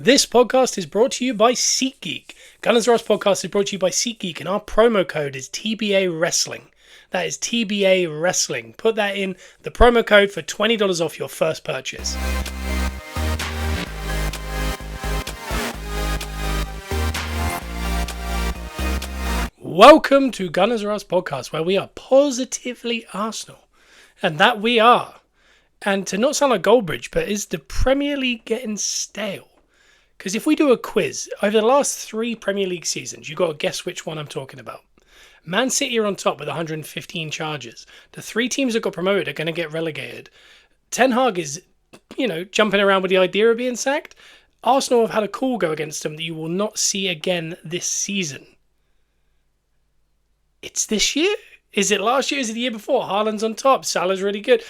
This podcast is brought to you by SeatGeek. Gunners R Us podcast is brought to you by SeatGeek, and our promo code is TBA Wrestling. That is TBA Wrestling. Put that in the promo code for $20 off your first purchase. Welcome to Gunners R Us podcast, where we are positively Arsenal. And that we are. And to not sound like Goldbridge, but is the Premier League getting stale? Because if we do a quiz, over the last 3 Premier League seasons, you've got to guess which one I'm talking about. Man City are on top with 115 charges. The 3 teams that got promoted are going to get relegated. Ten Hag is, jumping around with the idea of being sacked. Arsenal have had a cool go against them that you will not see again this season. It's this year? Is it last year? Is it the year before? Haaland's on top. Salah's really good.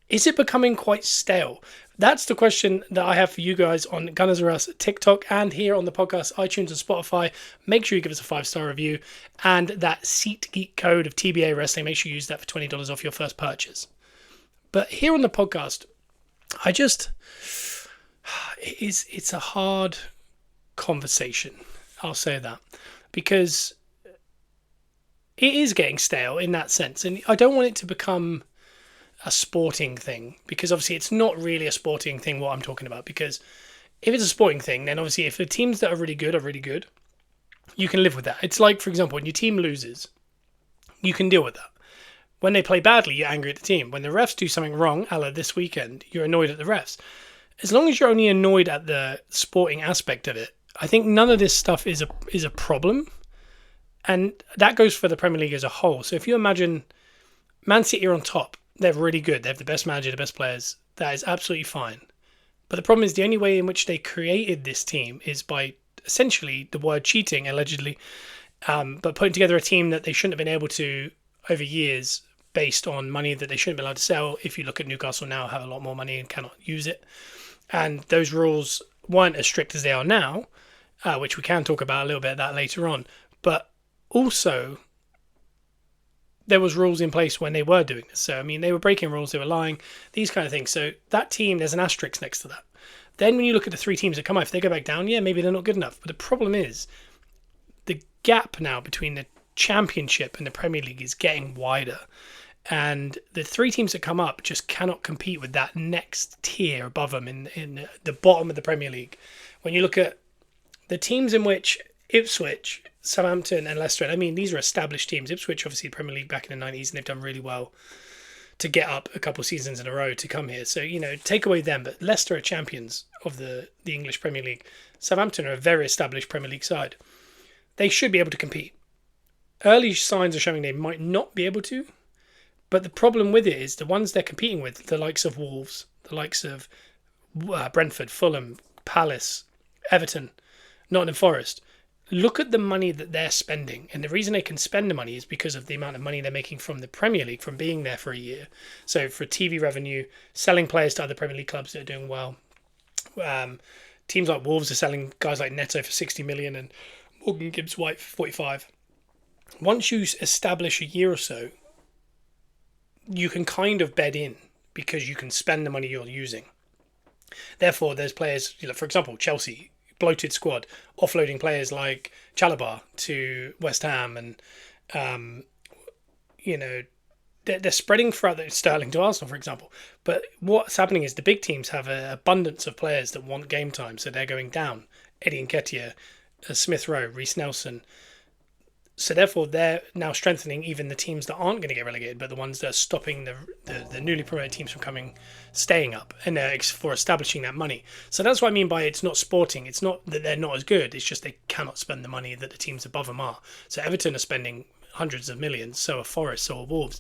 Is it becoming quite stale? That's the question that I have for you guys on Gunners R Us TikTok and here on the podcast, iTunes and Spotify. Make sure you give us a 5-star review, and that SeatGeek code of TBA Wrestling, make sure you use that for $20 off your first purchase. But here on the podcast, it's a hard conversation. I'll say that, because it is getting stale in that sense, and I don't want it to become a sporting thing, because obviously it's not really a sporting thing what I'm talking about. Because if it's a sporting thing, then obviously if the teams that are really good, you can live with that. It's like, for example, when your team loses, you can deal with that. When they play badly, you're angry at the team. When the refs do something wrong, a la this weekend, you're annoyed at the refs. As long as you're only annoyed at the sporting aspect of it, I think none of this stuff is a problem. And that goes for the Premier League as a whole. So if you imagine Man City are on top, they're really good. They have the best manager, the best players. That is absolutely fine. But the problem is the only way in which they created this team is by essentially the word cheating, allegedly, but putting together a team that they shouldn't have been able to over years based on money that they shouldn't be allowed to sell. If you look at Newcastle now, have a lot more money and cannot use it. And those rules weren't as strict as they are now, which we can talk about a little bit of that later on. But also, there was rules in place when they were doing this. So, they were breaking rules, they were lying, these kind of things. So that team, there's an asterisk next to that. Then when you look at the 3 teams that come out, if they go back down, yeah, maybe they're not good enough. But the problem is the gap now between the Championship and the Premier League is getting wider. And the 3 teams that come up just cannot compete with that next tier above them in the bottom of the Premier League. When you look at the teams in which Ipswich, Southampton and Leicester, these are established teams. Ipswich, obviously, Premier League back in the 90s, and they've done really well to get up a couple of seasons in a row to come here. So, take away them. But Leicester are champions of the English Premier League. Southampton are a very established Premier League side. They should be able to compete. Early signs are showing they might not be able to. But the problem with it is the ones they're competing with, the likes of Wolves, the likes of Brentford, Fulham, Palace, Everton, Nottingham Forest. Look at the money that they're spending. And the reason they can spend the money is because of the amount of money they're making from the Premier League, from being there for a year. So for TV revenue, selling players to other Premier League clubs that are doing well. Teams like Wolves are selling guys like Neto for 60 million and Morgan Gibbs-White for 45. Once you establish a year or so, you can kind of bed in because you can spend the money you're using. Therefore, there's players, for example, Chelsea, bloated squad, offloading players like Chalobah to West Ham, and they're spreading throughout Sterling to Arsenal, for example. But what's happening is the big teams have an abundance of players that want game time, so they're going down. Eddie Nketiah, Smith Rowe, Reece Nelson. So therefore, they're now strengthening even the teams that aren't going to get relegated, but the ones that are stopping the newly promoted teams from staying up, and for establishing that money. So that's what I mean by it's not sporting. It's not that they're not as good. It's just they cannot spend the money that the teams above them are. So Everton are spending hundreds of millions. So are Forest, so are Wolves,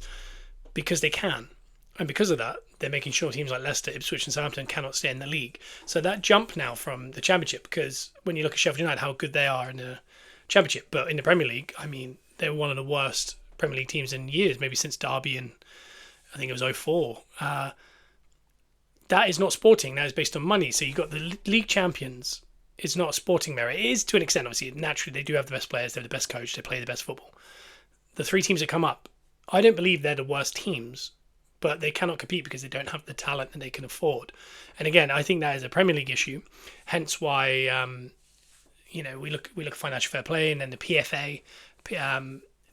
because they can. And because of that, they're making sure teams like Leicester, Ipswich and Southampton cannot stay in the league. So that jump now from the Championship, because when you look at Sheffield United, how good they are in the Championship, but in the Premier League, they were one of the worst Premier League teams in years, maybe since Derby in, I think it was 2004. That is not sporting. That is based on money. So you've got the league champions. It's not a sporting merit. It is to an extent, obviously. Naturally, they do have the best players. They have the best coach. They play the best football. The 3 teams that come up, I don't believe they're the worst teams, but they cannot compete because they don't have the talent that they can afford. And again, I think that is a Premier League issue, hence why we look at financial fair play and then the PFA.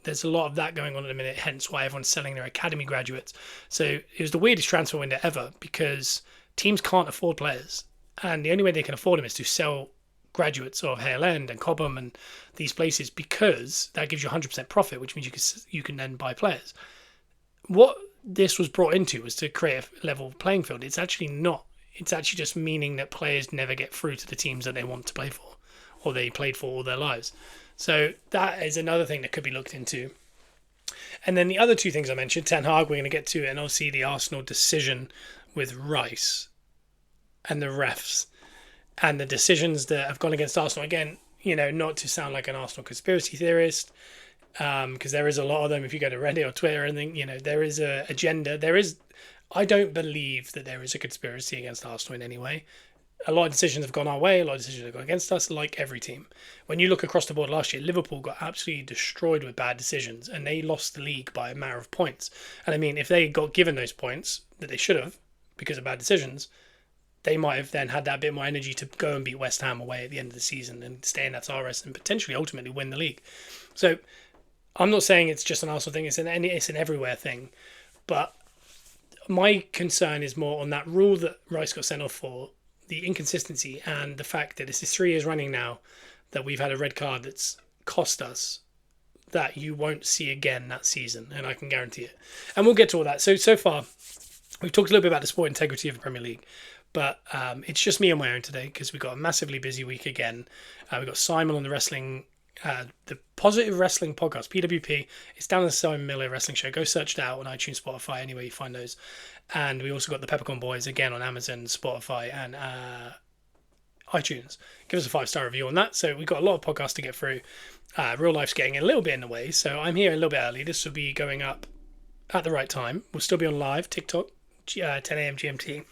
There's a lot of that going on at the minute, hence why everyone's selling their academy graduates. So it was the weirdest transfer window ever because teams can't afford players, and the only way they can afford them is to sell graduates of Hale End and Cobham and these places, because that gives you 100% profit, which means you can then buy players. What this was brought into was to create a level playing field. It's actually not. It's actually just meaning that players never get through to the teams that they want to play for, or they played for all their lives. So that is another thing that could be looked into. And then the other two things I mentioned, Ten Hag, we're going to get to, and obviously the Arsenal decision with Rice and the refs and the decisions that have gone against Arsenal. Again, not to sound like an Arsenal conspiracy theorist, because there is a lot of them. If you go to Reddit or Twitter and think, there is a agenda. I don't believe that there is a conspiracy against Arsenal in any way. A lot of decisions have gone our way, a lot of decisions have gone against us, like every team. When you look across the board last year, Liverpool got absolutely destroyed with bad decisions, and they lost the league by a matter of points. And I mean, if they got given those points that they should have because of bad decisions, they might have then had that bit more energy to go and beat West Ham away at the end of the season and stay in that RS and potentially ultimately win the league. So I'm not saying it's just an Arsenal thing, it's an everywhere thing. But my concern is more on that rule that Rice got sent off for, the inconsistency, and the fact that this is 3 years running now that we've had a red card that's cost us that you won't see again that season, and I can guarantee it. And we'll get to all that. So far, we've talked a little bit about the sport integrity of the Premier League, but it's just me on my own today because we've got a massively busy week again. We've got Simon on the Positive Wrestling Podcast, PWP. It's down the Simon Miller Wrestling Show. Go search it out on iTunes, Spotify, anywhere you find those. And we also got the Peppercorn Boys again on Amazon, Spotify, and iTunes. Give us a 5-star review on that. So we've got a lot of podcasts to get through. Real life's getting a little bit in the way, so I'm here a little bit early. This will be going up at the right time. We'll still be on live, TikTok, 10 a.m. GMT.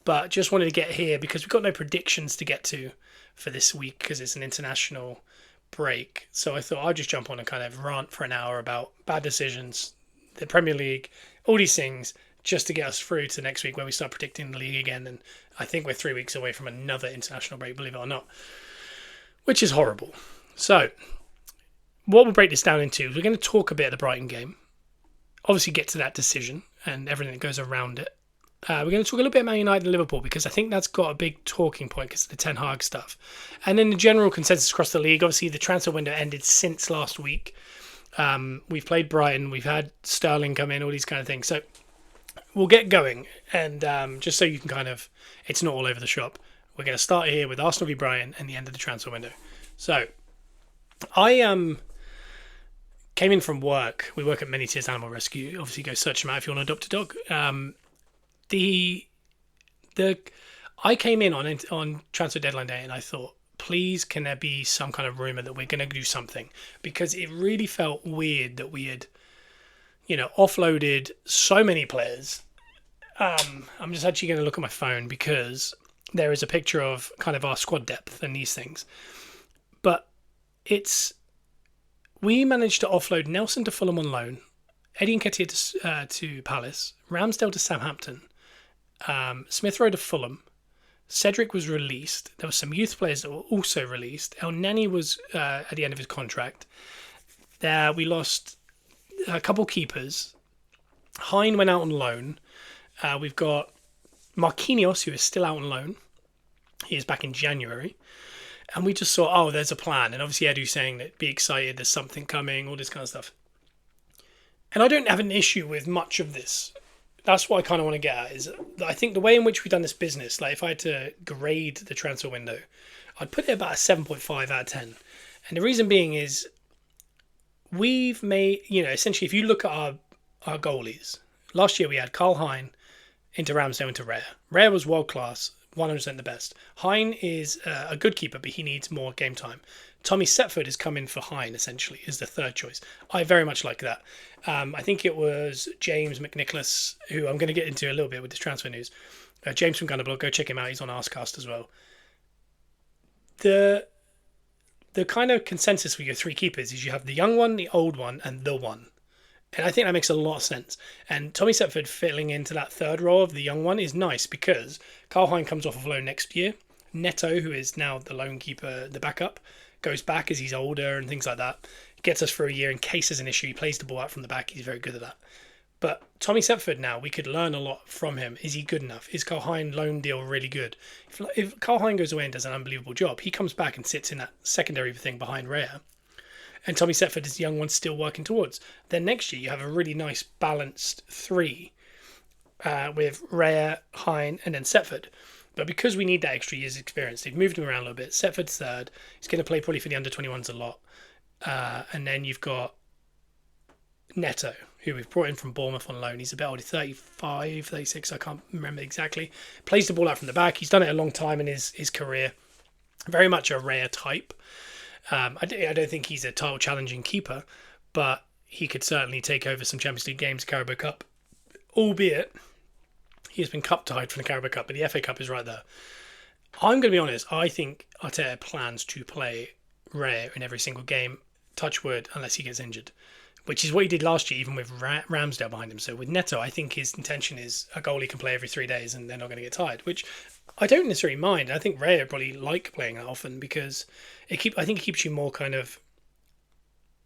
But just wanted to get here because we've got no predictions to get to for this week because it's an international break. So I thought I'd just jump on and kind of rant for an hour about bad decisions, the Premier League, all these things, just to get us through to next week where we start predicting the league again. And I think we're 3 weeks away from another international break, believe it or not, which is horrible. So what we'll break this down into is we're going to talk a bit of the Brighton game, obviously get to that decision and everything that goes around it. We're going to talk a little bit about Man United and Liverpool because I think that's got a big talking point because of the Ten Hag stuff. And then the general consensus across the league. Obviously, the transfer window ended since last week. We've played Brighton. We've had Sterling come in, all these kind of things. So we'll get going. And just so you can it's not all over the shop, we're going to start here with Arsenal v Brighton and the end of the transfer window. So I came in from work. We work at Many Tears Animal Rescue. Obviously, go search them out if you want to adopt a dog. I came in on transfer deadline day and I thought, please, can there be some kind of rumor that we're going to do something? Because it really felt weird that we had, offloaded so many players. I'm just actually going to look at my phone because there is a picture of kind of our squad depth and these things. But we managed to offload Nelson to Fulham on loan, Eddie Nketiah to Palace, Ramsdale to Southampton, Smith Rowe to Fulham. Cedric was released. There were some youth players that were also released. El Nani was at the end of his contract. There we lost a couple keepers. Hine went out on loan. We've got Marquinhos, who is still out on loan. He is back in January. And we just saw, there's a plan. And obviously Edu's saying that be excited, there's something coming, all this kind of stuff. And I don't have an issue with much of this. That's what I kind of want to get at, is I think the way in which we've done this business, like if I had to grade the transfer window, I'd put it about a 7.5 out of 10. And the reason being is we've made, essentially if you look at our goalies, last year we had Carl Hine into Ramsdale into Rare. Rare was world class, 100% the best. Hine is a good keeper, but he needs more game time. Tommy Setford has come in for Hine, essentially, is the third choice. I very much like that. I think it was James McNicholas, who I'm going to get into a little bit with this transfer news. James from Gunnerblog, go check him out. He's on Arscast as well. The kind of consensus with your three keepers is you have the young one, the old one, and the one. And I think that makes a lot of sense. And Tommy Setford filling into that third role of the young one is nice because Carl Hein comes off of loan next year. Neto, who is now the lone keeper, the backup, goes back as he's older and things like that. Gets us for a year in case there's an issue. He plays the ball out from the back. He's very good at that. But Tommy Setford now, we could learn a lot from him. Is he good enough? Is Carl Hein loan deal really good? If Carl Hein goes away and does an unbelievable job, he comes back and sits in that secondary thing behind Raya. And Tommy Setford is the young one still working towards. Then next year you have a really nice balanced three with Raya, Hein, and then Setford. But because we need that extra year's experience, they've moved him around a little bit. Setford's third. He's going to play probably for the under-21s a lot. And then you've got Neto, who we've brought in from Bournemouth on loan. He's about older, 35, 36, I can't remember exactly. Plays the ball out from the back. He's done it a long time in his career. Very much a rare type. I don't think he's a title challenging keeper, but he could certainly take over some Champions League games, Carabao Cup, albeit he's been cup tied from the Carabao Cup, but the FA Cup is right there. I'm going to be honest, I think Arteta plans to play Raya in every single game, touch wood, unless he gets injured, which is what he did last year, even with Ramsdale behind him. So with Neto, I think his intention is a goalie can play every 3 days and they're not going to get tired, which I don't necessarily mind. I think Raya probably like playing that often because I think it keeps you more kind of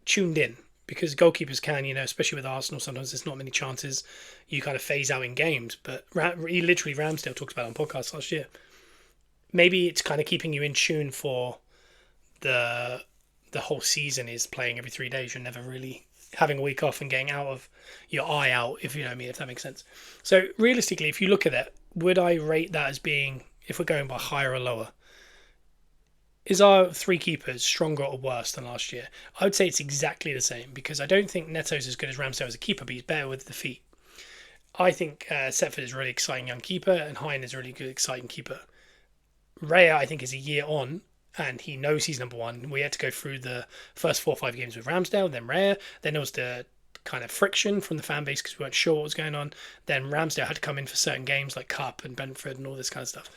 tuned in. Because goalkeepers can, especially with Arsenal, sometimes there's not many chances. You kind of phase out in games. But he literally, Ramsdale talked about it on podcast last year. Maybe it's kind of keeping you in tune for the whole season is playing every 3 days. You're never really having a week off and getting out of your eye out, if you know what I mean, if that makes sense. So realistically, if you look at it, would I rate that as being, if we're going by higher or lower, is our three keepers stronger or worse than last year? I would say it's exactly the same because I don't think Neto's as good as Ramsdale as a keeper, but he's better with the feet. I think Setford is a really exciting young keeper and Hein is a really good, exciting keeper. Raya, I think, is a year on and he knows he's number one. We had to go through the first 4 or 5 games with Ramsdale, then Raya, then there was the kind of friction from the fan base because we weren't sure what was going on. Then Ramsdale had to come in for certain games like Cup and Brentford and all this kind of stuff.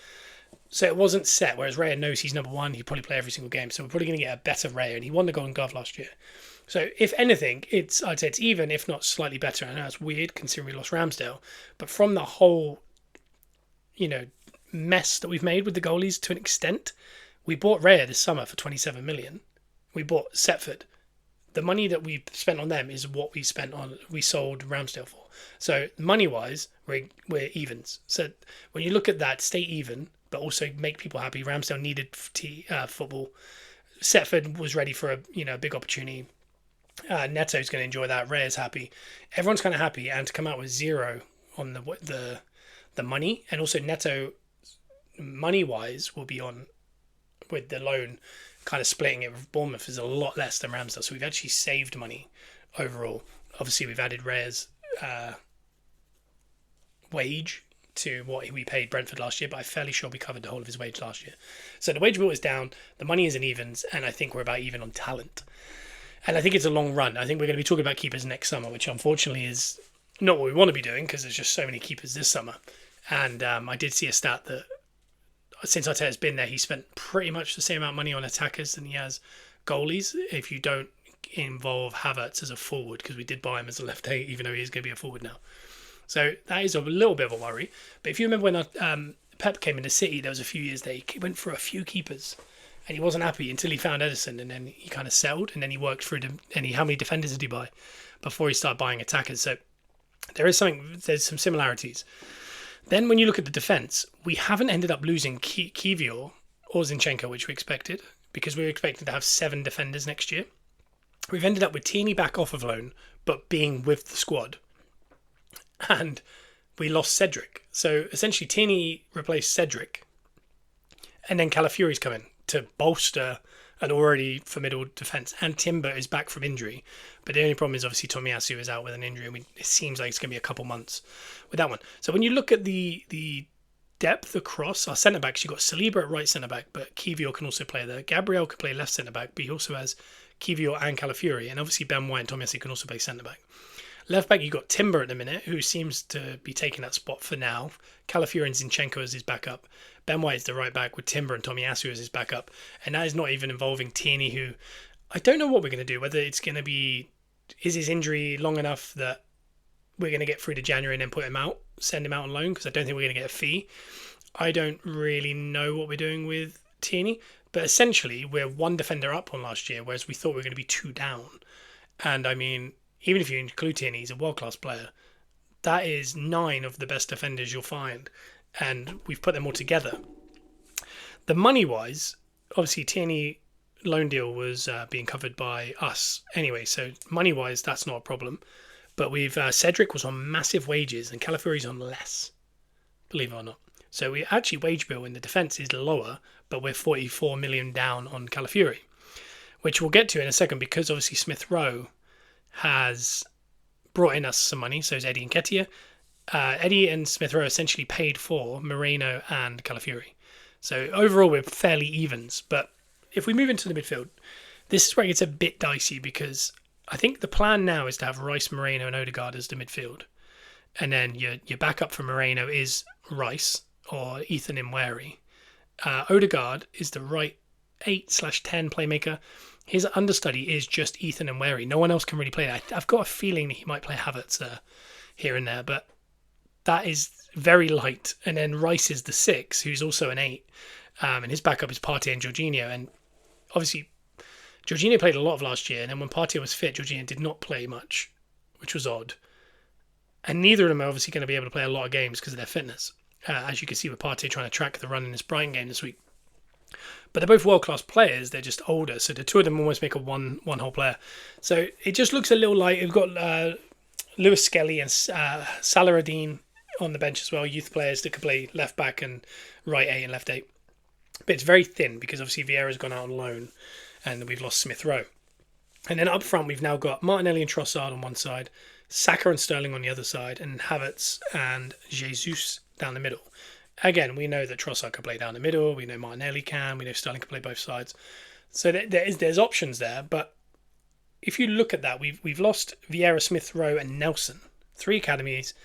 So it wasn't set, whereas Raya knows he's number one. He'd probably play every single game. So we're probably going to get a better Raya, and he won the Golden Glove last year. So if anything, I'd say it's even, if not slightly better. I know it's weird considering we lost Ramsdale, but from the whole, mess that we've made with the goalies to an extent, we bought Raya this summer for 27 million. We bought Setford. The money that we spent on them is what we sold Ramsdale for. So money-wise, we're evens. So when you look at that, stay even, but also make people happy. Ramsdale needed football. Setford was ready for a big opportunity. Neto's going to enjoy that. Raya's happy. Everyone's kind of happy, and to come out with zero on the money, and also Neto money-wise will be on with the loan. Kind of splitting it with Bournemouth is a lot less than Ramsdale, so we've actually saved money overall. Obviously, we've added Raya's wage to what we paid Brentford last year, but I'm fairly sure we covered the whole of his wage last year. So the wage bill is down, the money is in evens, and I think we're about even on talent. And I think it's a long run. I think we're going to be talking about keepers next summer, which unfortunately is not what we want to be doing because there's just so many keepers this summer. And I did see a stat that since Arteta's been there, he spent pretty much the same amount of money on attackers than he has goalies, if you don't involve Havertz as a forward, because we did buy him as a left eight, even though he is going to be a forward now. So that is a little bit of a worry. But if you remember when Pep came into City, there was a few years there, he went for a few keepers, and he wasn't happy until he found Ederson, and then he kind of settled, and then he worked through how many defenders did he buy before he started buying attackers? So there's some similarities. Then when you look at the defence, we haven't ended up losing Kivior or Zinchenko, which we expected, because we were expecting to have 7 defenders next year. We've ended up with Tierney back off of loan, but being with the squad. And we lost Cedric. So essentially Tierney replaced Cedric, and then Calafiori's come in to bolster an already formidable defence. And Timber is back from injury. But the only problem is obviously Tomiyasu is out with an injury, and it seems like it's going to be a couple months with that one. So when you look at the depth across our centre-backs, you've got Saliba at right centre-back, but Kivior can also play there. Gabriel can play left centre-back, but he also has Kivior and Calafiori. And obviously Ben White and Tomiyasu can also play centre-back. Left back, you've got Timber at the minute, who seems to be taking that spot for now. Calafiori and Zinchenko as his backup. Ben White is the right back with Timber and Tomiyasu as his backup. And that is not even involving Tierney, who I don't know what we're going to do, whether it's going to be is his injury long enough that we're going to get through to January and then put him out, send him out on loan? Because I don't think we're going to get a fee. I don't really know what we're doing with Tierney, but essentially we're one defender up on last year, whereas we thought we were going to be two down. And I mean, even if you include Tierney, he's a world-class player. That is 9 of the best defenders you'll find, and we've put them all together. The money-wise, obviously Tierney loan deal was being covered by us anyway, so money-wise that's not a problem. But we've Cedric was on massive wages and Calafiori's on less, believe it or not. So we actually wage bill in the defence is lower, but we're 44 million down on Calafiori, which we'll get to in a second because obviously Smith Rowe has brought in us some money, so is Eddie Nketiah. Eddie and Smith Rowe essentially paid for Moreno and Calafiori. So overall, we're fairly evens. But if we move into the midfield, this is where it gets a bit dicey because I think the plan now is to have Rice, Moreno, and Odegaard as the midfield. And then your backup for Moreno is Rice or Ethan Nwaeri. Odegaard is the right 8/10 playmaker. His understudy is just Ethan Nwaeri. No one else can really play that. I've got a feeling that he might play Havertz here and there, but that is very light. And then Rice is the 6, who's also an 8. And his backup is Partey and Jorginho. And obviously, Jorginho played a lot of last year. And then when Partey was fit, Jorginho did not play much, which was odd. And neither of them are obviously going to be able to play a lot of games because of their fitness. As you can see with Partey trying to track the run in this Brighton game this week. But they're both world-class players. They're just older. So the two of them almost make a one whole player. So it just looks a little light. We've got Lewis Skelly and Saladin on the bench as well, youth players that could play left back and right 8 and left 8. But it's very thin because obviously Vieira's gone out on loan and we've lost Smith Rowe. And then up front we've now got Martinelli and Trossard on one side, Saka and Sterling on the other side, and Havertz and Jesus down the middle. Again, we know that Trossard can play down the middle, we know Martinelli can, we know Sterling can play both sides. So there's options there, but if you look at that, we've lost Vieira, Smith Rowe and Nelson. 3 academies.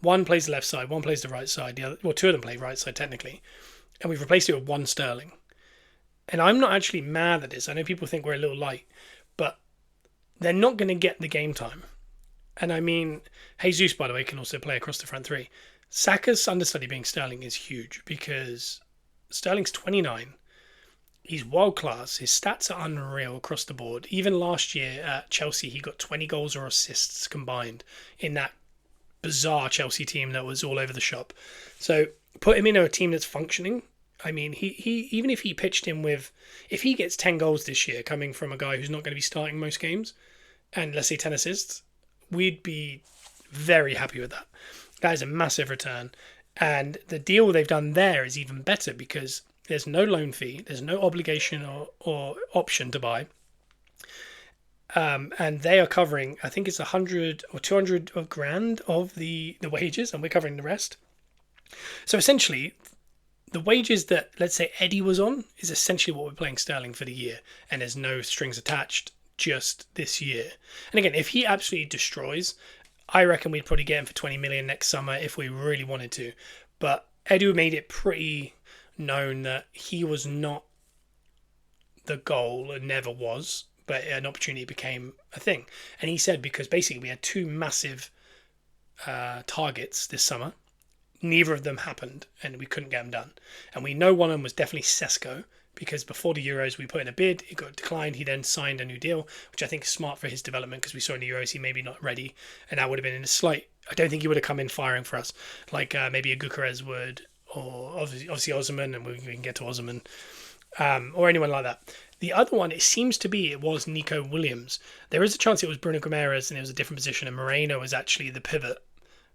One plays the left side, one plays the right side. The other, well, 2 of them play right side technically, and we've replaced it with 1 Sterling. And I'm not actually mad at this. I know people think we're a little light, but they're not going to get the game time. And I mean, Jesus, by the way, can also play across the front 3. Saka's understudy being Sterling is huge because Sterling's 29. He's world class. His stats are unreal across the board. Even last year at Chelsea, he got 20 goals or assists combined in that bizarre Chelsea team that was all over the shop. So put him in a team that's functioning. I mean, he even if he pitched in with, if he gets 10 goals this year coming from a guy who's not going to be starting most games, and let's say 10 assists, we'd be very happy with that. That is a massive return. And the deal they've done there is even better because there's no loan fee, there's no obligation or option to buy. And they are covering, I think it's 100 or 200 grand of the wages, and we're covering the rest. So essentially, the wages that, let's say, Eddie was on is essentially what we're paying Sterling for the year, and there's no strings attached just this year. And again, if he absolutely destroys, I reckon we'd probably get him for 20 million next summer if we really wanted to. But Eddie made it pretty known that he was not the goal and never was, but an opportunity became a thing. And he said because basically we had 2 massive targets this summer. Neither of them happened and we couldn't get them done. And we know one of them was definitely Sesko because before the Euros we put in a bid, it got declined. He then signed a new deal, which I think is smart for his development because we saw in the Euros he maybe not ready, and that would have been in a slight, I don't think he would have come in firing for us like maybe a Gyökeres would, or obviously Osimhen, and we can get to Osimhen, or anyone like that. The other one, it seems to be, it was Nico Williams. There is a chance it was Bruno Guimaraes and it was a different position, and Moreno was actually the pivot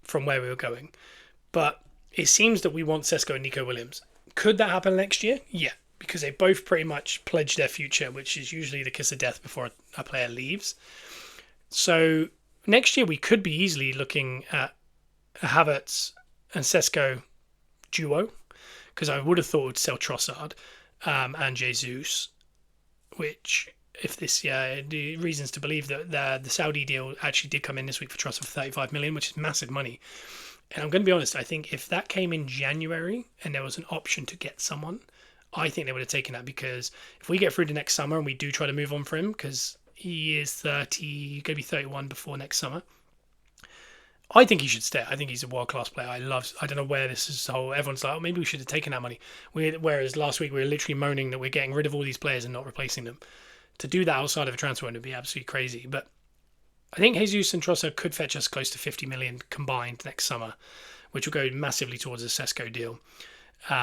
from where we were going. But it seems that we want Sesko and Nico Williams. Could that happen next year? Yeah, because they both pretty much pledge their future, which is usually the kiss of death before a player leaves. So next year we could be easily looking at a Havertz and Sesko duo, because I would have thought we'd sell Trossard and Jesus, which, if this, the reasons to believe that the Saudi deal actually did come in this week for Trossard for 35 million, which is massive money. And I'm going to be honest, I think if that came in January and there was an option to get someone, I think they would have taken that, because if we get through to next summer and we do try to move on for him, because He is 30, going to be 31 before next summer. I think he should stay. I think he's a world-class player. I don't know where this is. Everyone's like, oh, maybe we should have taken that money. Whereas last week we were literally moaning that we're getting rid of all these players and not replacing them. To do that outside of a transfer window would be absolutely crazy. But I think Jesus and Trossard could fetch us close to 50 million combined next summer, which will go massively towards a Sesko deal.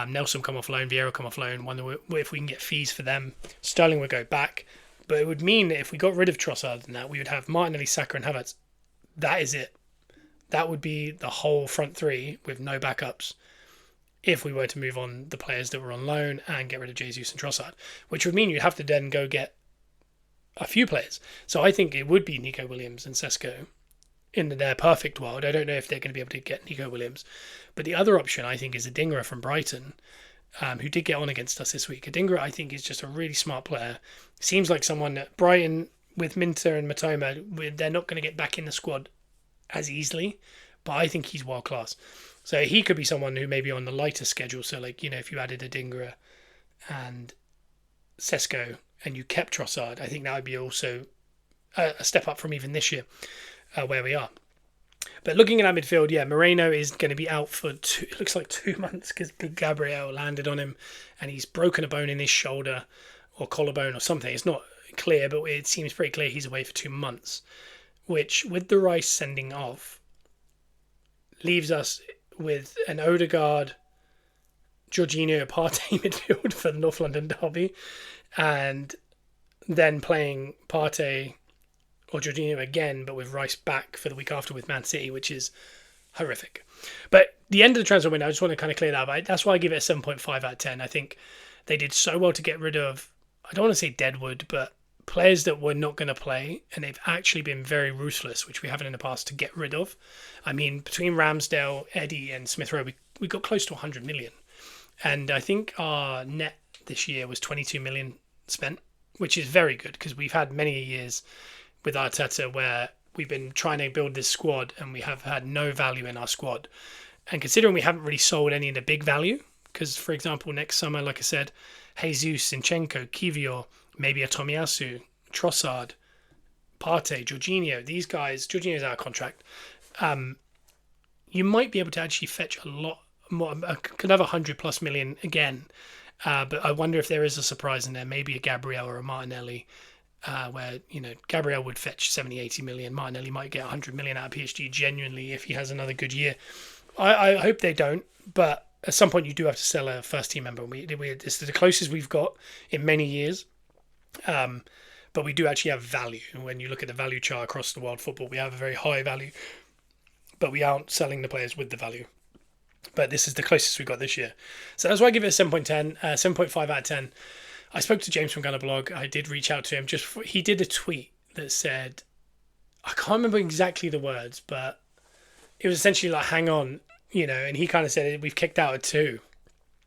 Nelson come off loan, Vieira come off loan. Wonder if we can get fees for them. Sterling would go back. But it would mean that if we got rid of Trossard and that, we would have Martinelli, Saka and Havertz. That is it. That would be the whole front three with no backups if we were to move on the players that were on loan and get rid of Jesus and Trossard, which would mean you'd have to then go get a few players. So I think it would be Nico Williams and Sesko in their perfect world. I don't know if they're going to be able to get Nico Williams. But the other option, I think, is Adingra from Brighton, who did get on against us this week. Adingra, I think, is just a really smart player. Seems like someone that Brighton, with Minter and Matoma, they're not going to get back in the squad as easily, but I think he's world class. So he could be someone who may be on the lighter schedule. So, like, you know, if you added Adingra and Sesko and you kept Trossard, I think that would be also a step up from even this year where we are. But looking at our midfield, yeah, Moreno is going to be out for it looks like 2 months because Gabriel landed on him and he's broken a bone in his shoulder or collarbone or something. It's not clear, but it seems pretty clear he's away for 2 months, which, with the Rice sending off, leaves us with an Odegaard, Jorginho, Partey midfield for the North London derby, and then playing Partey or Jorginho again, but with Rice back for the week after with Man City, which is horrific. But the end of the transfer window, I just want to kind of clear that up. That's why I give it a 7.5 out of 10. I think they did so well to get rid of, I don't want to say Deadwood, but players that were not going to play, and they've actually been very ruthless, which we haven't in the past, to get rid of. I mean, between Ramsdale, Eddie and Smith Rowe, we got close to 100 million. And I think our net this year was 22 million spent, which is very good because we've had many years with Arteta where we've been trying to build this squad and we have had no value in our squad. And considering we haven't really sold any of the big value, because, for example, next summer, like I said, Jesus, Zinchenko, Kivior, maybe a Tomiyasu, Trossard, Partey, Jorginho, these guys, Jorginho's out of contract, you might be able to actually fetch a lot more, could have 100 plus million again. But I wonder if there is a surprise in there, maybe a Gabriel or a Martinelli, where, you know, Gabriel would fetch 70, 80 million. Martinelli might get 100 million out of PSG genuinely if he has another good year. I hope they don't, but at some point you do have to sell a first team member. It's the closest we've got in many years. But we do actually have value. And when you look at the value chart across the world football, we have a very high value, but we aren't selling the players with the value. But this is the closest we got this year. So that's why I give it a 7.10, 7.5 out of 10. I spoke to James from Gunner Blog. I did reach out to him. He did a tweet that said, I can't remember exactly the words, but it was essentially like, hang on, you know, and he kind of said, we've kicked out at 2.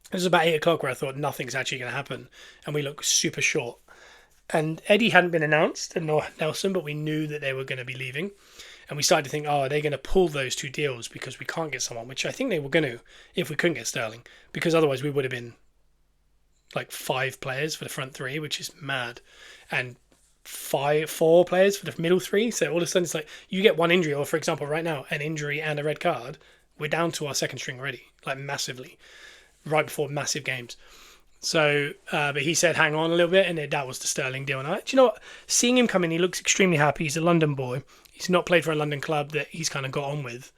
It was about 8 o'clock where I thought nothing's actually going to happen. And we look super short. And Eddie hadn't been announced, and nor Nelson, but we knew that they were going to be leaving. And we started to think, are they going to pull those 2 deals because we can't get someone, which I think they were going to if we couldn't get Sterling, because otherwise we would have been like 5 players for the front 3, which is mad, and 4 players for the middle 3. So all of a sudden it's like you get one injury, or for example right now, an injury and a red card, we're down to our second string already, like massively, right before massive games. So, but he said, hang on a little bit, and that was the Sterling deal. And do you know what? Seeing him come in, he looks extremely happy. He's a London boy. He's not played for a London club that he's kind of got on with.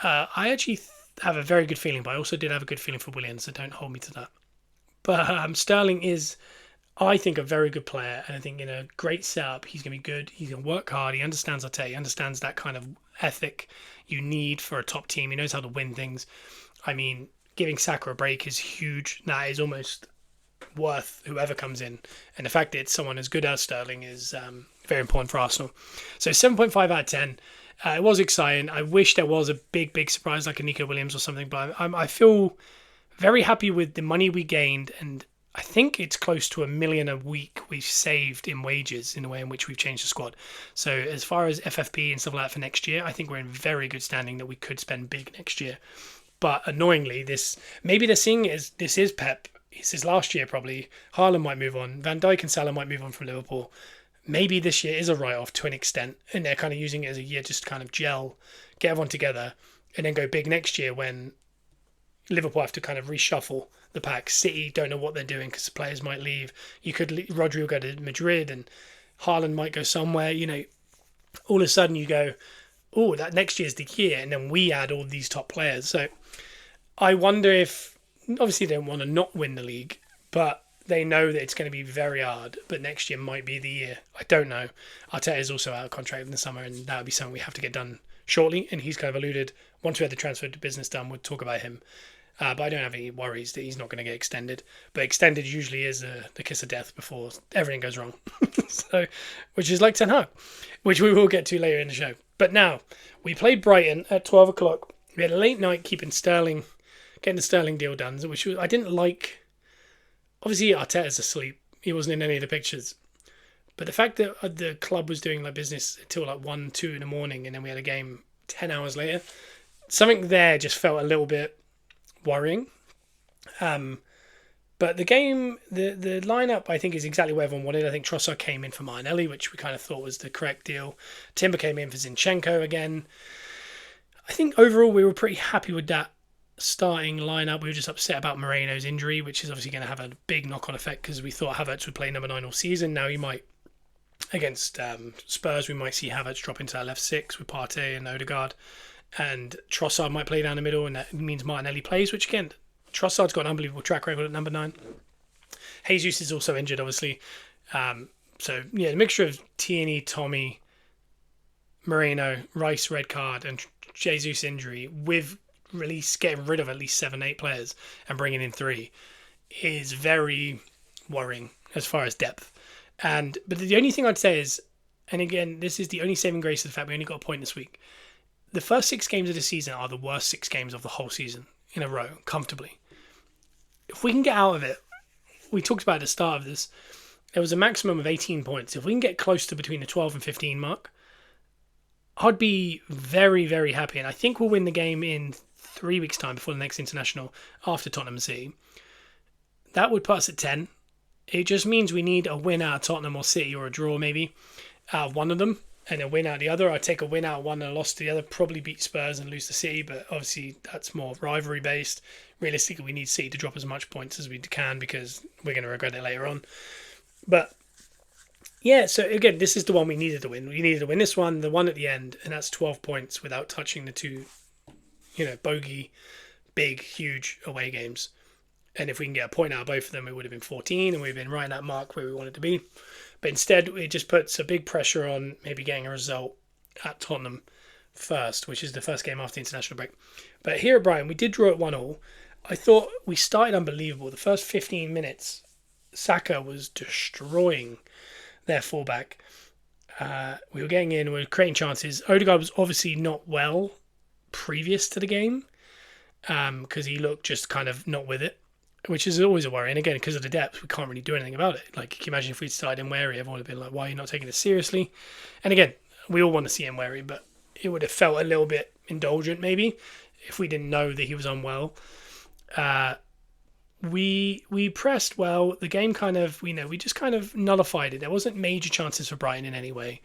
I actually have a very good feeling, but I also did have a good feeling for Williams, so don't hold me to that. But Sterling is, I think, a very good player, and I think in a great setup, he's going to be good. He's going to work hard. He understands Arteta. He understands that kind of ethic you need for a top team. He knows how to win things. I mean, giving Saka a break is huge. That is almost worth whoever comes in. And the fact that it's someone as good as Sterling is very important for Arsenal. So 7.5 out of 10. It was exciting. I wish there was a big surprise like a Nico Williams or something, but I feel very happy with the money we gained, and I think it's close to $1 million a week we've saved in wages in the way in which we've changed the squad. So as far as FFP and stuff like that for next year, I think we're in very good standing that we could spend big next year. But annoyingly, maybe they're seeing it as this is Pep. It's his last year probably. Haaland might move on. Van Dijk and Salah might move on from Liverpool. maybe this year is a write-off to an extent, and they're kind of using it as a year just to kind of gel, get everyone together, and then go big next year when Liverpool have to kind of reshuffle the pack. City don't know what they're doing because players might leave. Rodri will go to Madrid, and Haaland might go somewhere. All of a sudden you go, oh, that next year's the year, and then we add all these top players. So I wonder if, obviously they don't want to not win the league, but they know that it's going to be very hard, but next year might be the year. I don't know. Arteta is also out of contract in the summer, and that would be something we have to get done shortly, and he's kind of alluded, once we had the transfer to business done, we'll talk about him. But I don't have any worries that he's not going to get extended. But extended usually is the kiss of death before everything goes wrong. So, which is like Ten Hag, which we will get to later in the show. But now, we played Brighton at 12 o'clock. We had a late night getting the Sterling deal done, which I didn't like. Obviously, Arteta's asleep. He wasn't in any of the pictures. But the fact that the club was doing business until 1, 2 in the morning, and then we had a game 10 hours later, something there just felt a little bit worrying. But the game, the lineup, I think, is exactly what everyone wanted. I think Trossard came in for Martinelli, which we kind of thought was the correct deal. Timber came in for Zinchenko again. I think overall we were pretty happy with that starting lineup. We were just upset about Moreno's injury, which is obviously going to have a big knock-on effect because we thought Havertz would play number 9 all season. Now he might, against Spurs, we might see Havertz drop into our left 6 with Partey and Odegaard. And Trossard might play down the middle, and that means Martinelli plays, which again, Trossard's got an unbelievable track record at number 9. Jesus is also injured, obviously. So, yeah, the mixture of Tierney, Tommy, Moreno, Rice red card, and Jesus injury with getting rid of at least 7-8 players and bringing in 3 is very worrying as far as depth. But the only thing I'd say is, and again, this is the only saving grace of the fact we only got a point this week. The first 6 games of the season are the worst 6 games of the whole season in a row, comfortably. If we can get out of it, we talked about at the start of this, there was a maximum of 18 points. If we can get close to between the 12 and 15 mark, I'd be very, very happy. And I think we'll win the game in 3 weeks' time before the next international after Tottenham City. That would put us at 10. It just means we need a win out of Tottenham or City, or a draw maybe, out of one of them, and a win out of the other. I'd take a win out of one and a loss to the other, probably beat Spurs and lose to City, but obviously that's more rivalry based. Realistically, we need City to drop as much points as we can because we're going to regret it later on. But yeah, so again, this is the one we needed to win. We needed to win this one, the one at the end, and that's 12 points without touching the 2, bogey, big, huge away games. And if we can get a point out of both of them, it would have been 14, and we've been right in that mark where we wanted to be. But instead, it just puts a big pressure on maybe getting a result at Tottenham first, which is the first game after the international break. But here at Brighton, we did draw at 1-1. I thought we started unbelievable. The first 15 minutes, Saka was destroying their fullback. We were getting in, we were creating chances. Odegaard was obviously not well previous to the game because he looked just kind of not with it, which is always a worry. And again, because of the depth, we can't really do anything about it. Like, can you imagine if we'd started in Wary, everyone would have been like, why are you not taking this seriously? And again, we all want to see him Wary, but it would have felt a little bit indulgent maybe if we didn't know that he was unwell. We pressed well. The game kind of, we just kind of nullified it. There wasn't major chances for Brighton in any way.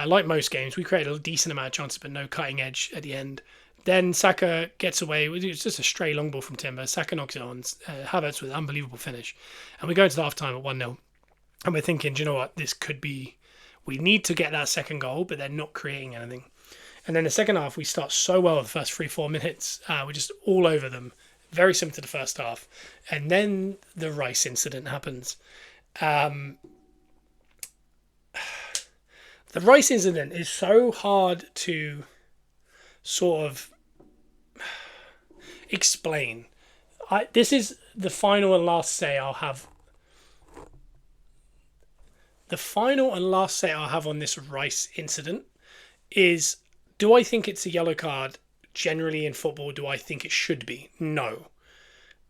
Like most games, we created a decent amount of chances, but no cutting edge at the end. Then Saka gets away. It was just a stray long ball from Timber. Saka knocks it on. Havertz with an unbelievable finish. And we go into the half-time at 1-0. And we're thinking, do you know what? This could be... We need to get that second goal, but they're not creating anything. And then the second half, we start so well the first 3-4 minutes. We're just all over them. Very similar to the first half. And then the Rice incident happens. The Rice incident is so hard to sort of explain. This is the final and last say I'll have. The final and last say I'll have on this Rice incident is, do I think it's a yellow card? Generally in football, do I think it should be? No.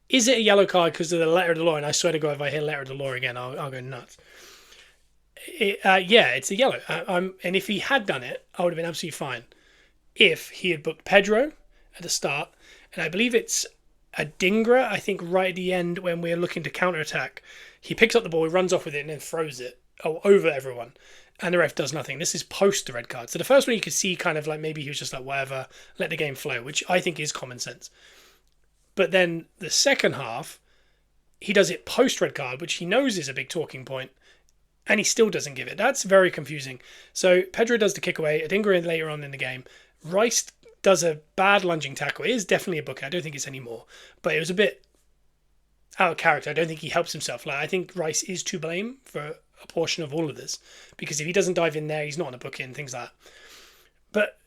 Is it a yellow card because of the letter of the law? And I swear to God, if I hear letter of the law again, I'll go nuts. Yeah, it's a yellow. And if he had done it, I would have been absolutely fine. If he had booked Pedro at the start, and I believe it's a Dingra, I think right at the end when we're looking to counter-attack, he picks up the ball, he runs off with it, and then throws it. over everyone, and the ref does nothing. This is post the red card. So the first one you could see kind of like maybe he was just like, whatever, let the game flow, which I think is common sense. But then the second half, he does it post red card, which he knows is a big talking point, and he still doesn't give it. That's very confusing. So Pedro does the kick away. Adingra later on in the game. Rice does a bad lunging tackle. It is definitely a booking. I don't think it's any more, but it was a bit out of character. I don't think he helps himself. Like, I think Rice is to blame for a portion of all of this, because if he doesn't dive in there, he's not on a booking, things like that. But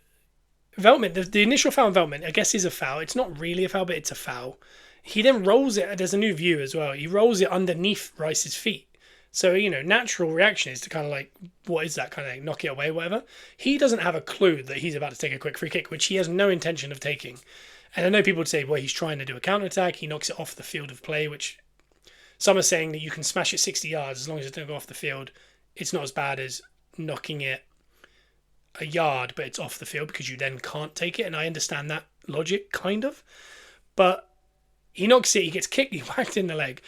Veltman, the initial foul on Veltman, I guess is a foul. It's not really a foul, but it's a foul. He then rolls it. There's a new view as well. He rolls it underneath Rice's feet. So, natural reaction is to kind of like, what is that? Kind of like knock it away, whatever. He doesn't have a clue that he's about to take a quick free kick, which he has no intention of taking. And I know people would say, well, he's trying to do a counter-attack. He knocks it off the field of play, which some are saying that you can smash it 60 yards as long as it doesn't go off the field. It's not as bad as knocking it a yard, but it's off the field because you then can't take it. And I understand that logic, kind of. But he knocks it, he gets kicked, he whacked in the leg.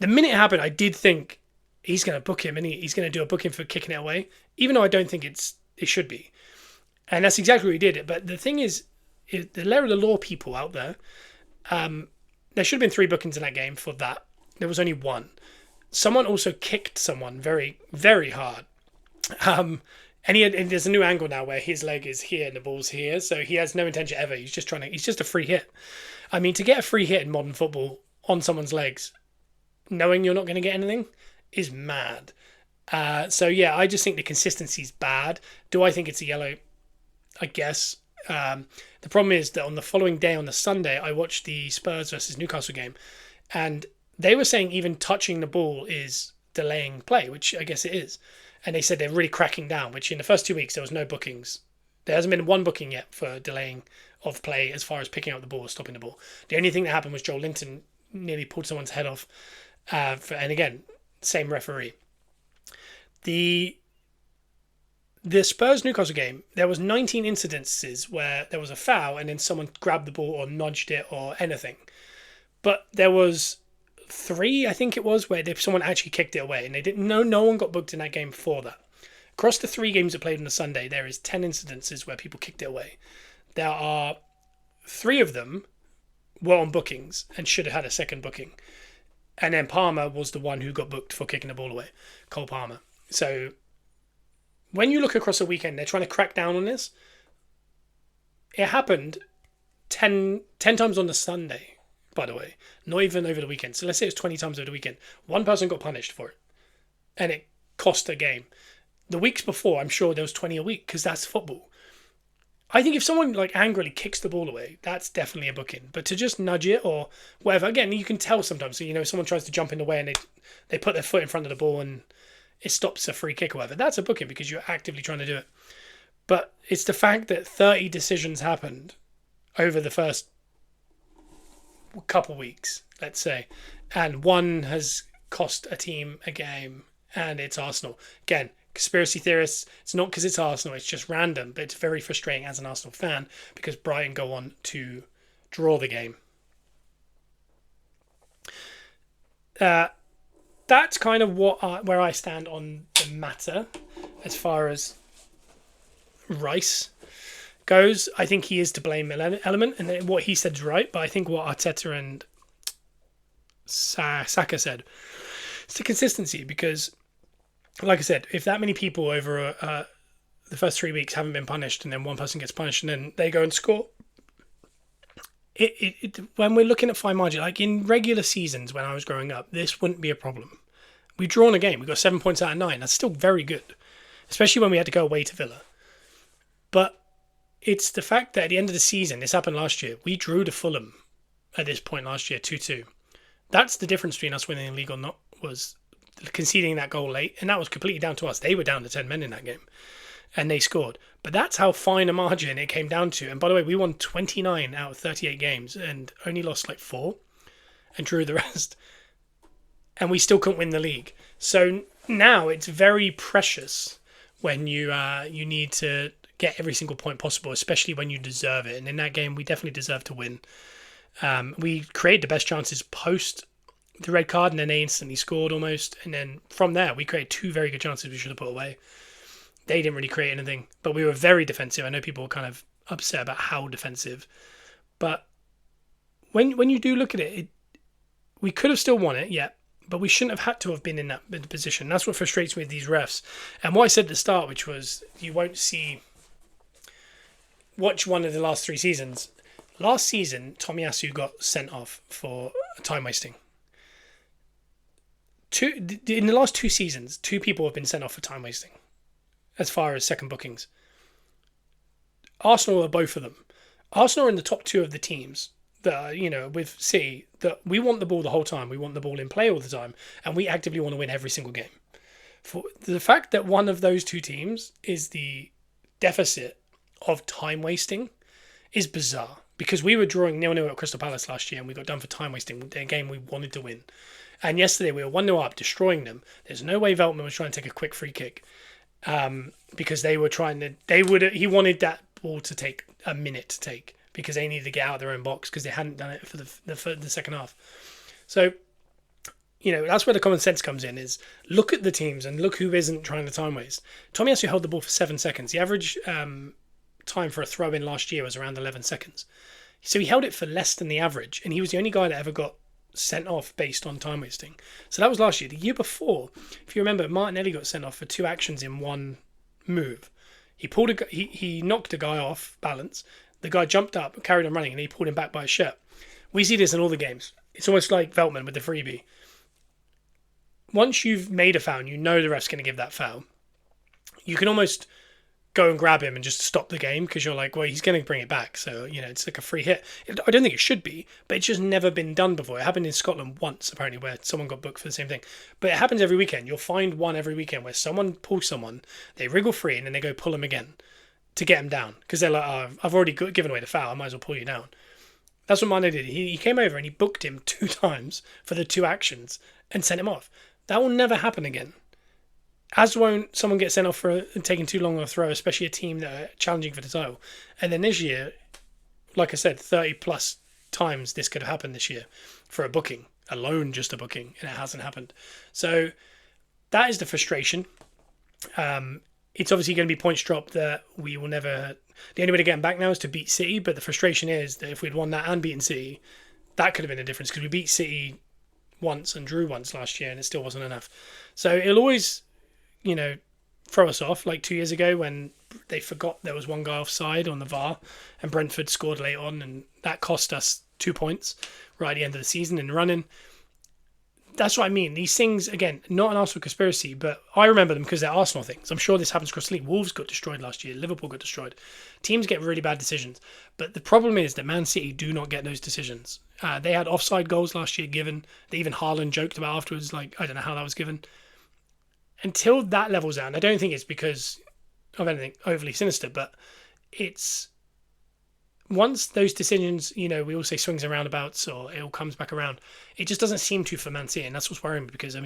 The minute it happened, I did think he's going to book him, and he's going to do a booking for kicking it away, even though I don't think it should be. And that's exactly what he did. But the thing is, the law people out there, there should have been 3 bookings in that game for that. There was only 1. Someone also kicked someone very, very hard. And there's a new angle now where his leg is here and the ball's here, so he has no intention ever. He's just a free hit. I mean, to get a free hit in modern football on someone's legs, knowing you're not going to get anything, is mad. So yeah, I just think the consistency is bad. Do I think it's a yellow? I guess. The problem is that on the following day, on the Sunday, I watched the Spurs versus Newcastle game, and they were saying even touching the ball is delaying play, which I guess it is. And they said they're really cracking down, which in the first 2 weeks, there was no bookings. There hasn't been 1 booking yet for delaying of play as far as picking up the ball or stopping the ball. The only thing that happened was Joel Linton nearly pulled someone's head off. And again, same referee. The Spurs-Newcastle game, there was 19 incidences where there was a foul and then someone grabbed the ball or nudged it or anything. But there was 3, I think it was, where someone actually kicked it away, and they didn't. No one got booked in that game for that. Across the 3 games that played on a Sunday, there is 10 incidences where people kicked it away. There are 3 of them were on bookings and should have had a second booking. And then Palmer was the one who got booked for kicking the ball away, Cole Palmer. So when you look across a weekend, they're trying to crack down on this. It happened 10 times on the Sunday, by the way, not even over the weekend. So let's say it's 20 times over the weekend. 1 person got punished for it, and it cost a game. The weeks before, I'm sure there was 20 a week, because that's football. I think if someone like angrily kicks the ball away, that's definitely a booking. But to just nudge it or whatever, again, you can tell sometimes. So, someone tries to jump in the way and they put their foot in front of the ball and it stops a free kick or whatever. That's a booking because you're actively trying to do it. But it's the fact that 30 decisions happened over the first couple weeks, let's say, and 1 has cost a team a game, and it's Arsenal. Again, conspiracy theorists, it's not because it's Arsenal, it's just random, but it's very frustrating as an Arsenal fan because Brighton go on to draw the game. That's kind of where I stand on the matter as far as Rice goes. I think he is to blame element, and what he said is right, but I think what Arteta and Saka said, it's the consistency, because like I said, if that many people over the first 3 weeks haven't been punished, and then 1 person gets punished, and then they go and score, when we're looking at fine margin, like in regular seasons when I was growing up, this wouldn't be a problem. We've drawn a game. We got 7 points out of 9. That's still very good, especially when we had to go away to Villa. But it's the fact that at the end of the season, this happened last year, we drew to Fulham at this point last year, 2-2. That's the difference between us winning the league or not, was conceding that goal late, and that was completely down to us. They were down to 10 men in that game, and they scored. But that's how fine a margin it came down to. And by the way, we won 29 out of 38 games and only lost like 4 and drew the rest. And we still couldn't win the league. So now it's very precious when you need to get every single point possible, especially when you deserve it. And in that game, we definitely deserved to win. We created the best chances post the red card, and then they instantly scored almost. And then from there, we created two very good chances we should have put away. They didn't really create anything, but we were very defensive. I know people were kind of upset about how defensive, but when you do look at it, we could have still won it, yeah, but we shouldn't have had to have been in that position. That's what frustrates me with these refs. And what I said at the start, which was you won't see. Watch one of the last 3 seasons. Last season, Tomiyasu got sent off for time wasting. In the last 2 seasons, 2 people have been sent off for time wasting, as far as second bookings. Arsenal are both of them. Arsenal are in the top 2 of the teams that, with City, that we want the ball the whole time. We want the ball in play all the time. And we actively want to win every single game. For the fact that one of those 2 teams is the deficit of time wasting is bizarre. Because we were drawing 0-0 at Crystal Palace last year and we got done for time wasting, a game we wanted to win. And yesterday we were 1-0 up, destroying them. There's no way Veltman was trying to take a quick free kick. Because they were trying to, he wanted that ball to take a minute to take because they needed to get out of their own box because they hadn't done it for the second half. So, that's where the common sense comes in, is look at the teams and look who isn't trying to time waste. Tomiyasu held the ball for 7 seconds. The average time for a throw-in last year was around 11 seconds. So he held it for less than the average, and he was the only guy that ever got sent off based on time wasting. So that was last year. The year before, if you remember, Martinelli got sent off for 2 actions in one move. He knocked a guy off balance. The guy jumped up, carried on running, and he pulled him back by his shirt. We see this in all the games. It's almost like Veltman with the freebie. Once you've made a foul, you know the ref's going to give that foul. You can almost go and grab him and just stop the game because you're like, well, he's going to bring it back. So, it's like a free hit. I don't think it should be, but it's just never been done before. It happened in Scotland once, apparently, where someone got booked for the same thing. But it happens every weekend. You'll find one every weekend where someone pulls someone, they wriggle free, and then they go pull him again to get him down because they're like, oh, I've already given away the foul. I might as well pull you down. That's what Mane did. He came over and he booked him 2 times for the 2 actions and sent him off. That will never happen again. As won't someone get sent off for taking too long on a throw, especially a team that are challenging for the title. And then this year, like I said, 30 plus times this could have happened this year for a booking, alone just a booking, and it hasn't happened. So that is the frustration. It's obviously going to be points dropped that we will never... The only way to get them back now is to beat City, but the frustration is that if we'd won that and beaten City, that could have been a difference because we beat City once and drew once last year and it still wasn't enough. So it'll always... throw us off, like 2 years ago when they forgot there was one guy offside on the VAR and Brentford scored late on and that cost us 2 points right at the end of the season in running. That's what I mean. These things, again, not an Arsenal conspiracy, but I remember them because they're Arsenal things. I'm sure this happens across the league. Wolves got destroyed last year. Liverpool got destroyed. Teams get really bad decisions. But the problem is that Man City do not get those decisions. They had offside goals last year given. That even Haaland joked about afterwards. Like, I don't know how that was given. Until that levels out, and I don't think it's because of anything overly sinister, but it's once those decisions, we all say swings and roundabouts or it all comes back around, it just doesn't seem to for Man City, and that's what's worrying me because,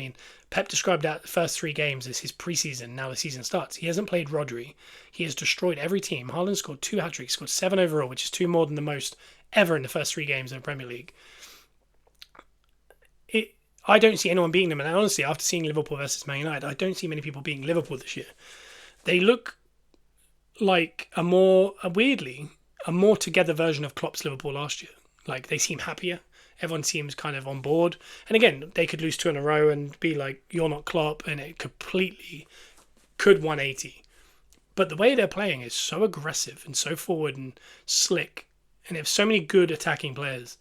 Pep described that the first 3 games as his preseason, now the season starts. He hasn't played Rodri. He has destroyed every team. Haaland scored 2 hat-tricks, scored 7 overall, which is 2 more than the most ever in the first 3 games of the Premier League. I don't see anyone beating them, and honestly, after seeing Liverpool versus Man United, I don't see many people beating Liverpool this year. They look like a more together version of Klopp's Liverpool last year. Like, they seem happier. Everyone seems kind of on board. And again, they could lose 2 in a row and be like, you're not Klopp, and it completely could 180. But the way they're playing is so aggressive and so forward and slick, and they have so many good attacking players.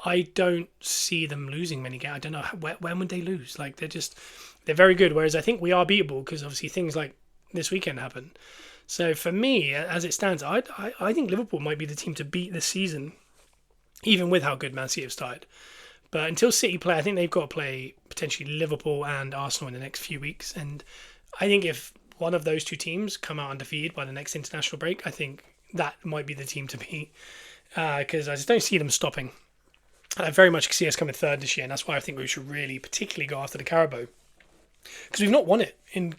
I don't see them losing many games. I don't know when would they lose. Like, they're very good. Whereas I think we are beatable because obviously things like this weekend happen. So for me, as it stands, I think Liverpool might be the team to beat this season, even with how good Man City have started. But until City play, I think they've got to play potentially Liverpool and Arsenal in the next few weeks. And I think if one of those 2 teams come out undefeated by the next international break, I think that might be the team to beat because I just don't see them stopping. I very much see us coming 3rd this year, and that's why I think we should really particularly go after the Carabao. Because we've not won it in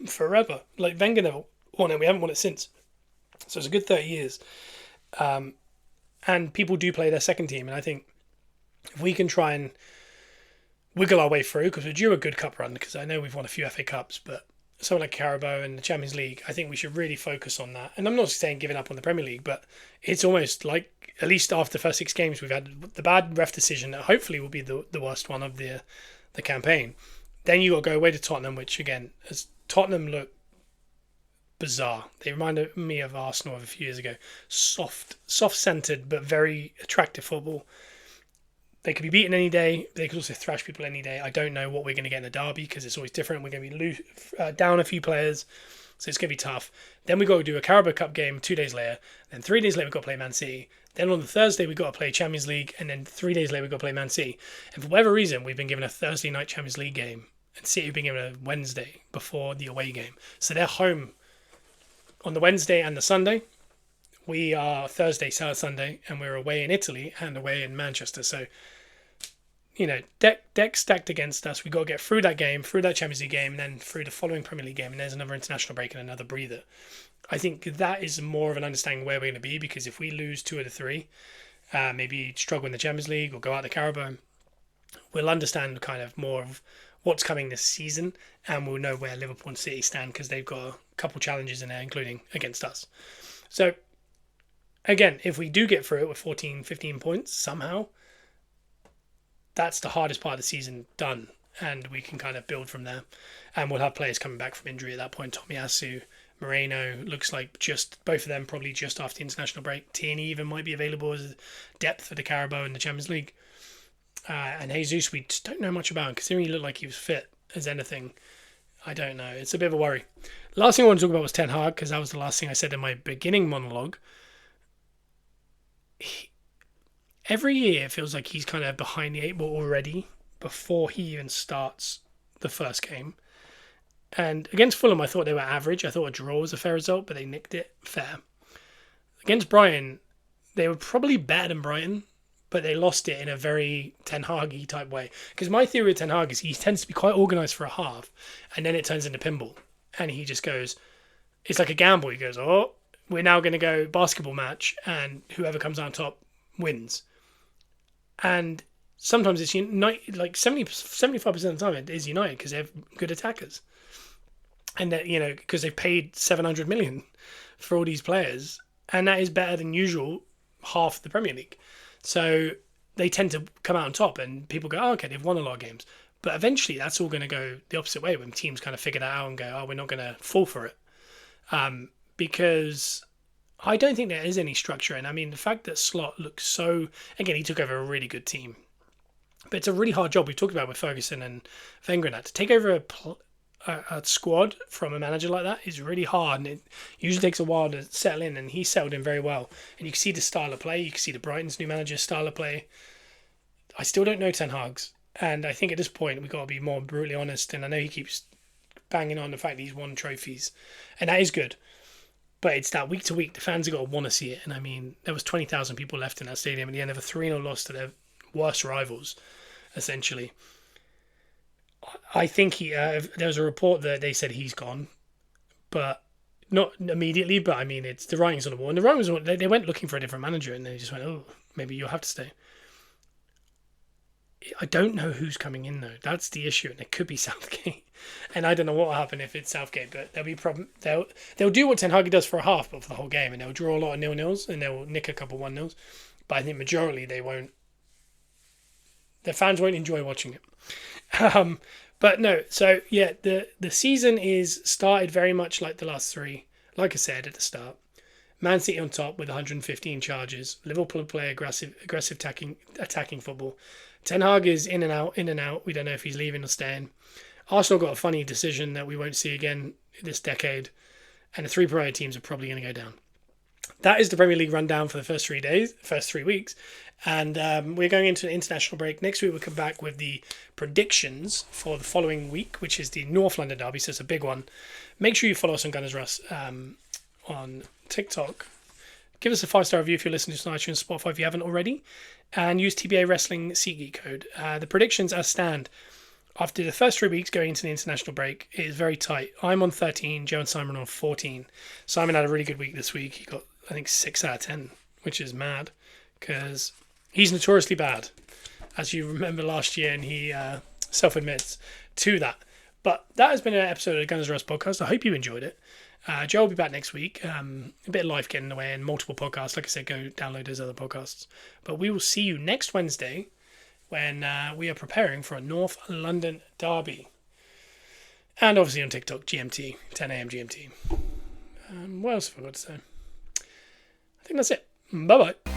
forever. Like, Wenger never won it. We haven't won it since. So it's a good 30 years. And people do play their second team, and I think if we can try and wiggle our way through because we're due a good cup run. Because I know we've won a few FA Cups, but something like Carabao and the Champions League, I think we should really focus on that. And I'm not saying giving up on the Premier League, but it's almost like, at least after the first 6 games, we've had the bad ref decision that hopefully will be the worst one of the campaign. Then you got to go away to Tottenham, which again, as Tottenham look bizarre. They reminded me of Arsenal of a few years ago. Soft-centered, but very attractive football. They could be beaten any day. They could also thrash people any day. I don't know what we're going to get in a derby because it's always different. We're going to be down a few players, so it's going to be tough. Then we got to do a Carabao Cup game 2 days later. Then 3 days later, we've got to play Man City. Then on the Thursday, we've got to play Champions League. And then 3 days later, we've got to play Man City. And for whatever reason, we've been given a Thursday night Champions League game. And City have been given a Wednesday before the away game. So they're home on the Wednesday and the Sunday. We are Thursday, Saturday, Sunday. And we're away in Italy and away in Manchester. So, you know, deck stacked against us. We got to get through that game, through that Champions League game, and then through the following Premier League game, and there's another international break and another breather. I think that is more of an understanding where we're going to be, because if we lose 2 of the 3, maybe struggle in the Champions League or go out the Carabao, we'll understand kind of more of what's coming this season, and we'll know where Liverpool and City stand because they've got a couple challenges in there, including against us. So, again, if we do get through it with 14, 15 points somehow, that's the hardest part of the season done, and we can kind of build from there. And we'll have players coming back from injury at that point. Tomiyasu, Moreno, looks like just both of them probably just after the international break. Tierney even might be available as depth for the Carabao and the Champions League. And Jesus, we just don't know much about, considering he looked like he was fit as anything. I don't know. It's a bit of a worry. Last thing I want to talk about was Ten Hag, because that was the last thing I said in my beginning monologue. Every year it feels like he's kind of behind the 8 ball already before he even starts the first game. And against Fulham, I thought they were average. I thought a draw was a fair result, but they nicked it. Fair. Against Brighton, they were probably better than Brighton, but they lost it in a very Ten Hag-y type way. Because my theory of Ten Hag is he tends to be quite organised for a half, and then it turns into pinball. And he just goes, it's like a gamble. He goes, oh, we're now going to go basketball match, and whoever comes on top wins. And sometimes it's United, like 75% of the time it is United because they have good attackers. And that, you know, because they've paid 700 million for all these players, and that is better than usual half the Premier League. So they tend to come out on top, and people go, oh, okay, they've won a lot of games. But eventually that's all going to go the opposite way when teams kind of figure that out and go, oh, we're not going to fall for it. Because I don't think there is any structure. And I mean, the fact that Slot looks so... Again, he took over a really good team. But it's a really hard job. We've talked about with Ferguson and Wenger and that. To take over a squad from a manager like that is really hard. And it usually takes a while to settle in. And he settled in very well. And you can see the style of play. You can see the Brighton's new manager's style of play. I still don't know Ten Hag's. And I think at this point, we've got to be more brutally honest. And I know he keeps banging on the fact that he's won trophies. And that is good. But it's that week to week, the fans have got to want to see it. And I mean, there was 20,000 people left in that stadium at the end of a 3-0 loss to their worst rivals, essentially. I think there was a report that they said he's gone, but not immediately. But I mean, it's the writing's on the wall. And the writing's on, they went looking for a different manager, and they just went, oh, maybe you'll have to stay. I don't know who's coming in though. That's the issue, and it could be Southgate. And I don't know what will happen if it's Southgate, but there'll be problem. They'll do what Ten Hag does for a half, but for the whole game, and they'll draw a lot of 0-0s, and they'll nick a couple 1-0s. But I think majority they won't. The fans won't enjoy watching it. But no, so yeah, the season is started very much like the last 3. Like I said at the start, Man City on top with 115 charges. Liverpool play aggressive attacking football. Ten Hag is in and out. We don't know if he's leaving or staying. Arsenal got a funny decision that we won't see again this decade. And the 3 Premier teams are probably going to go down. That is the Premier League rundown for the first 3 weeks. And we're going into an international break. Next week we'll come back with the predictions for the following week, which is the North London derby. So it's a big one. Make sure you follow us on Gunners Russ on TikTok. Give us a 5-star review if you're listening to us on iTunes, Spotify if you haven't already. And use TBA Wrestling SeatGeek code. The predictions as stand. After the first 3 weeks going into the international break, it is very tight. I'm on 13, Joe and Simon are on 14. Simon had a really good week this week. He got, I think, 6 out of 10, which is mad because he's notoriously bad. As you remember last year, and he self-admits to that. But that has been an episode of the Gunners Rust podcast. I hope you enjoyed it. Joe will be back next week. A bit of life getting in the way and multiple podcasts. Like I said, go download those other podcasts. But we will see you next Wednesday when we are preparing for a North London derby. And obviously on TikTok, GMT, 10 a.m. GMT. What else have I got to say? I think that's it. Bye-bye.